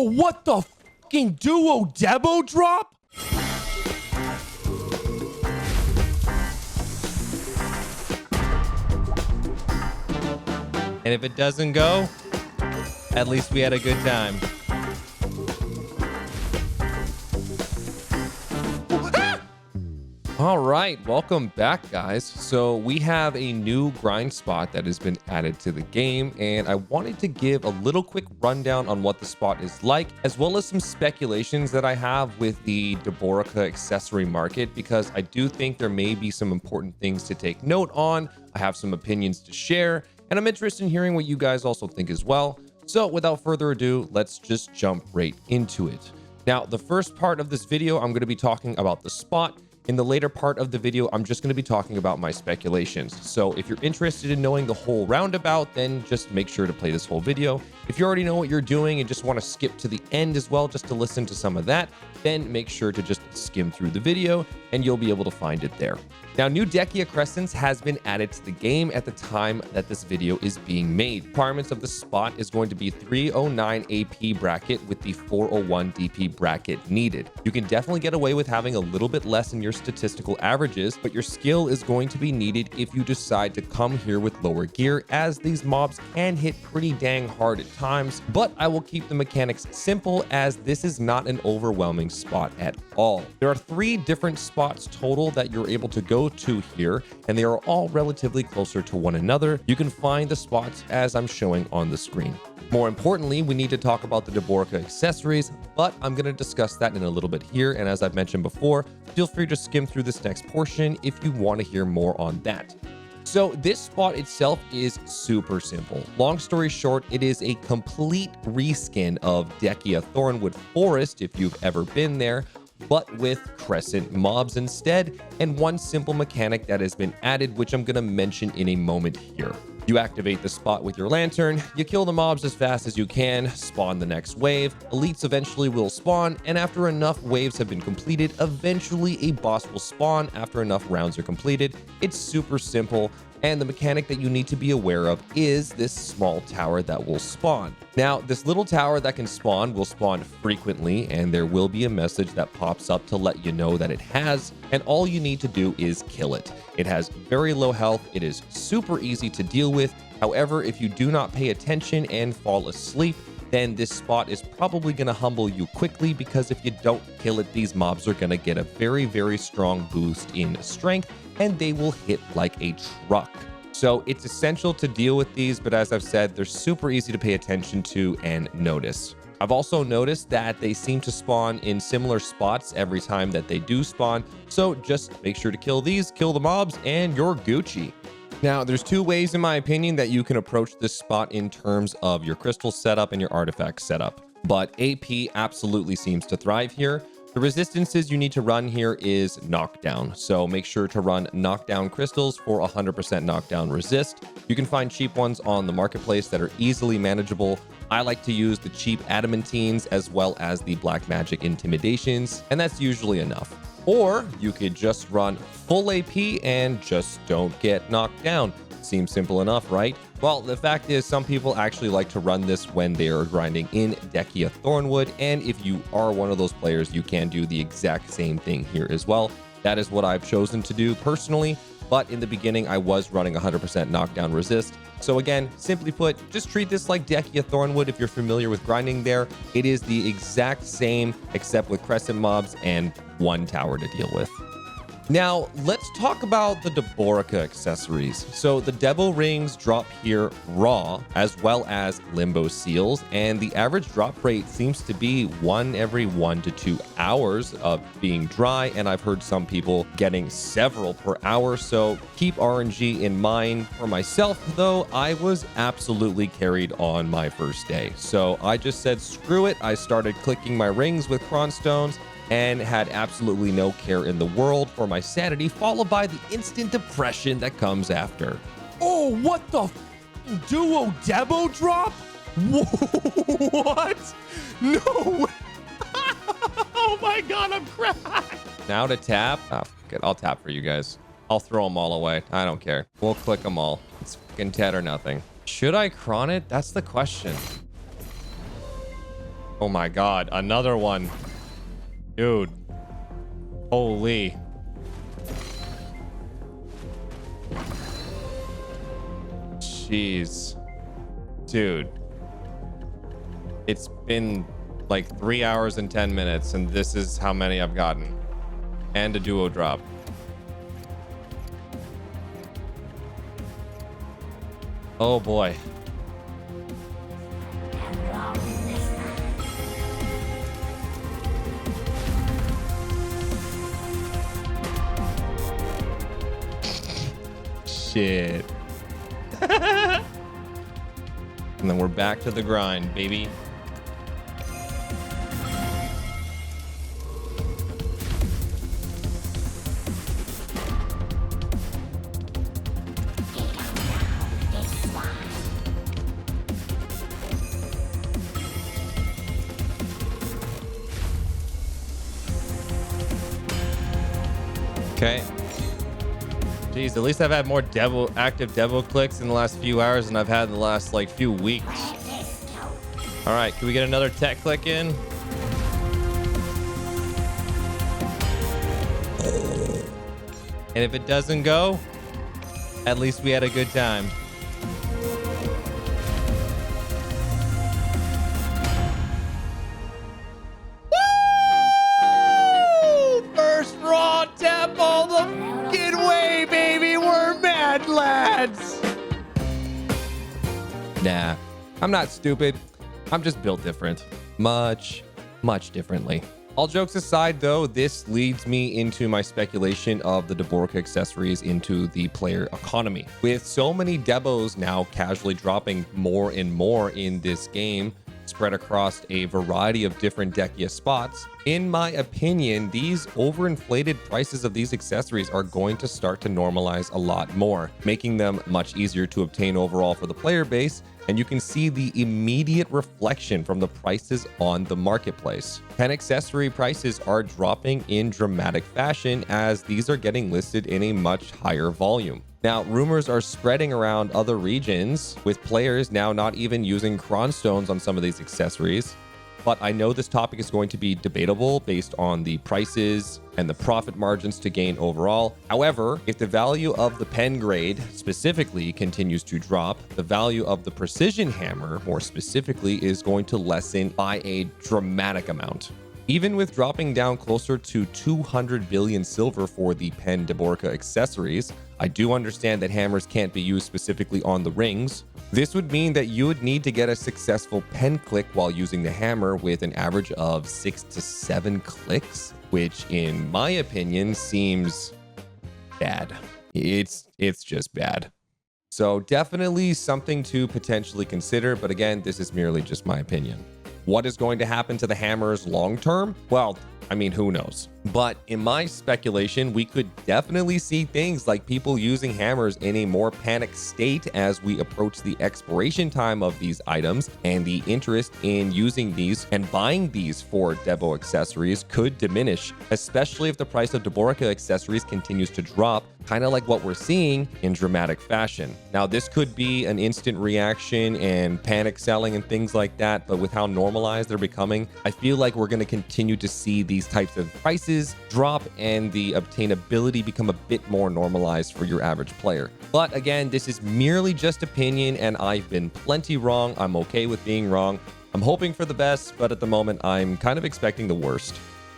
Oh, what the fucking duo Debo drop? And if it doesn't go, at least we had a good time. All right, welcome back, guys. So we have a new grind spot that has been added to the game, and I wanted to give a little quick rundown on what the spot is like, as well as some speculations that I have with the Deborekas accessory market, because I do think there may be some important things to take note on. I have some opinions to share, and I'm interested in hearing what you guys also think as well. So without further ado, let's just jump right into it. Now, the first part of this video, I'm going to be talking about the spot. In the later part of the video, I'm just going to be talking about my speculations. So if you're interested in knowing the whole roundabout, then just make sure to play this whole video. If you already know what you're doing and just want to skip to the end as well, just to listen to some of that, then make sure to just skim through the video and you'll be able to find it there. Now, new Deborekas crescents has been added to the game at the time that this video is being made. Requirements of the spot is going to be 309 AP bracket with the 401 DP bracket needed. You can definitely get away with having a little bit less in your statistical averages, but your skill is going to be needed if you decide to come here with lower gear, as these mobs can hit pretty dang hard at times. But I will keep the mechanics simple, as this is not an overwhelming spot at all. There are 3 different spots total that you're able to go to here, and they are all relatively closer to one another. You can find the spots as I'm showing on the screen. More importantly, we need to talk about the Deborekas accessories, but I'm going to discuss that in a little bit here. And as I've mentioned before, feel free to skim through this next portion if you want to hear more on that. So this spot itself is super simple. Long story short, it is a complete reskin of Deborekas Thornwood Forest, if you've ever been there, but with crescent mobs instead, and one simple mechanic that has been added, which I'm going to mention in a moment here. You activate the spot with your lantern, you kill the mobs as fast as you can, spawn the next wave, elites eventually will spawn, and after enough waves have been completed, eventually a boss will spawn after enough rounds are completed. It's super simple. And the mechanic that you need to be aware of is this small tower that will spawn. Now, this little tower that can spawn will spawn frequently, and there will be a message that pops up to let you know that it has, and all you need to do is kill it. It has very low health. It is super easy to deal with. However, if you do not pay attention and fall asleep, then this spot is probably going to humble you quickly, because if you don't kill it, these mobs are going to get a very, very strong boost in strength, and they will hit like a truck. So it's essential to deal with these, but as I've said, they're super easy to pay attention to and notice. I've also noticed that they seem to spawn in similar spots every time that they do spawn, so just make sure to kill these, kill the mobs, and you're Gucci. Now, there's 2 ways, in my opinion, that you can approach this spot in terms of your crystal setup and your artifact setup, but AP absolutely seems to thrive here. The resistances you need to run here is knockdown, so make sure to run knockdown crystals for 100% knockdown resist. You can find cheap ones on the marketplace that are easily manageable. I like to use the cheap adamantines as well as the black magic intimidations, and that's usually enough. Or you could just run full AP and just don't get knocked down. Seems simple enough, right? Well, the fact is, some people actually like to run this when they are grinding in Deborekas Thornwood, and if you are one of those players, you can do the exact same thing here as well. That is what I've chosen to do personally, but in the beginning, I was running 100% knockdown resist. So again, simply put, just treat this like Deborekas Thornwood if you're familiar with grinding there. It is the exact same, except with crescent mobs and one tower to deal with. Now, let's talk about the Deborekas accessories. So the Debo rings drop here raw, as well as limbo seals, and the average drop rate seems to be 1 every 1 to 2 hours of being dry, and I've heard some people getting several per hour, so keep RNG in mind. For myself, though, I was absolutely carried on my first day, so I just said screw it. I started clicking my rings with cronstones and had absolutely no care in the world for my sanity, followed by the instant depression that comes after. Oh, what the duo Debo drop? What? No. Oh my God, I'm cracked. Now to tap. Oh, good. I'll tap for you guys. I'll throw them all away. I don't care. We'll click them all. It's fucking Ted or nothing. Should I cron it? That's the question. Oh my God, another one. Dude. Holy. Jeez. Dude. It's been like 3 hours and 10 minutes, and this is how many I've gotten. And a duo drop. Oh boy. Shit. And then we're back to the grind, baby. Okay. Jeez, at least I've had more active Debo clicks in the last few hours than I've had in the last like few weeks. All right, can we get another tech click in? And if it doesn't go, at least we had a good time. Lads. Nah, I'm not stupid. I'm just built different. Much differently. All jokes aside, though, this leads me into my speculation of the Deborekas accessories into the player economy. With so many Debos now casually dropping more and more in this game, spread across a variety of different Dekia spots, in my opinion, these overinflated prices of these accessories are going to start to normalize a lot more, making them much easier to obtain overall for the player base, and you can see the immediate reflection from the prices on the marketplace. Pen accessory prices are dropping in dramatic fashion as these are getting listed in a much higher volume. Now, rumors are spreading around other regions, with players now not even using cronstones on some of these accessories. But I know this topic is going to be debatable based on the prices and the profit margins to gain overall. However, if the value of the pen grade specifically continues to drop, the value of the precision hammer more specifically is going to lessen by a dramatic amount. Even with dropping down closer to 200 billion silver for the pen Deborekas accessories, I do understand that hammers can't be used specifically on the rings. This would mean that you would need to get a successful pen click while using the hammer with an average of 6 to 7 clicks, which in my opinion seems bad. It's just bad. So definitely something to potentially consider, but again, this is merely just my opinion. What is going to happen to the hammers long term? Well, I mean, who knows? But in my speculation, we could definitely see things like people using hammers in a more panicked state as we approach the expiration time of these items, and the interest in using these and buying these for Debo accessories could diminish, especially if the price of Deborekas accessories continues to drop, kind of like what we're seeing in dramatic fashion. Now, this could be an instant reaction and panic selling and things like that, but with how normalized they're becoming, I feel like we're going to continue to see these types of prices drop and the obtainability become a bit more normalized for your average player. But again, this is merely just opinion, and I've been plenty wrong. I'm okay with being wrong. I'm hoping for the best, but at the moment, I'm kind of expecting the worst.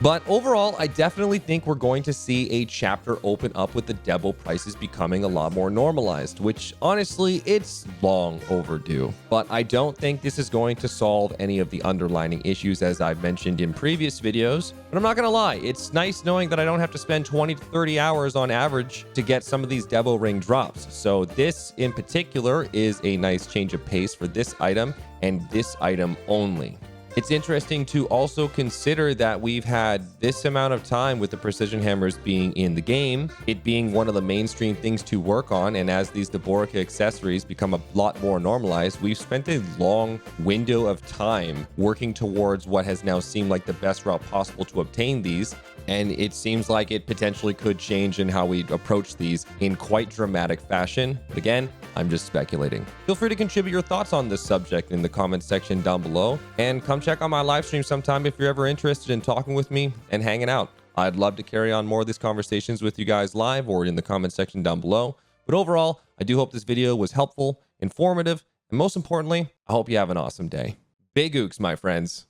But overall, I definitely think we're going to see a chapter open up with the Debo prices becoming a lot more normalized, which honestly, it's long overdue. But I don't think this is going to solve any of the underlying issues as I've mentioned in previous videos. But I'm not gonna lie, it's nice knowing that I don't have to spend 20 to 30 hours on average to get some of these Debo ring drops. So this in particular is a nice change of pace for this item and this item only. It's interesting to also consider that we've had this amount of time with the precision hammers being in the game, it being one of the mainstream things to work on, and as these Deborekas accessories become a lot more normalized, we've spent a long window of time working towards what has now seemed like the best route possible to obtain these. and it seems like it potentially could change in how we approach these in quite dramatic fashion. But again, I'm just speculating. Feel free to contribute your thoughts on this subject in the comments section down below, and come check out my live stream sometime if you're ever interested in talking with me and hanging out. I'd love to carry on more of these conversations with you guys live or in the comment section down below. But overall, I do hope this video was helpful, informative, and most importantly, I hope you have an awesome day. Big ooks, my friends.